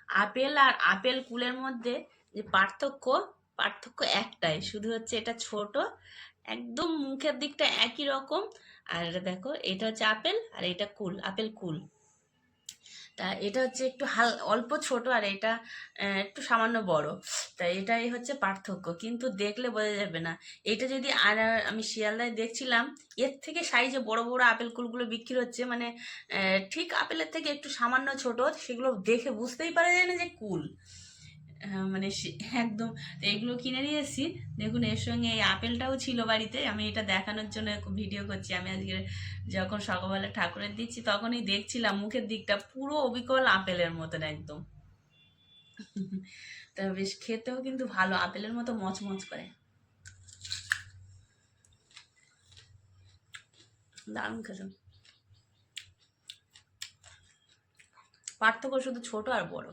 Apple আর apple কুলের মধ্যে যে পার্থক্য, পার্থক্য একটাই, শুধু হচ্ছে এটা ছোট, একদম মুখের দিকটা একই রকম। আর এটা দেখো, এটা হচ্ছে আপেল আর এটা কুল, আপেল কুল। তা এটা হচ্ছে একটু অল্প ছোট, আর এটা একটু সামান্য বড়। তাই এটাই হচ্ছে পার্থক্য, কিন্তু দেখলে বোঝা যাবে না। এটা যদি আমি শিয়ালদায় দেখছিলাম, এর থেকে সাইজে বড় বড় আপেল কুলগুলো বিক্রি হচ্ছে, মানে ঠিক আপেলের থেকে একটু সামান্য ছোট, সেগুলো দেখে বুঝতেই পারা যায় না যে কুল। মানে একদম। তো এগুলো কিনে নিয়ে এসেছি। দেখুন, এর সঙ্গে এই আপেলটাও ছিল বাড়িতে, আমি এটা দেখানোর জন্য ভিডিও করছি। আমি আজকে যখন সকালবেলা ঠাকুরের দিচ্ছি, তখনই দেখছিলাম মুখের দিকটা পুরো অবিকল আপেলের মতন একদম। তা বেশ খেতেও কিন্তু ভালো, আপেলের মতো মচমচ করে, দারুণ খেতে। পার্থক্য শুধু ছোট আর বড়।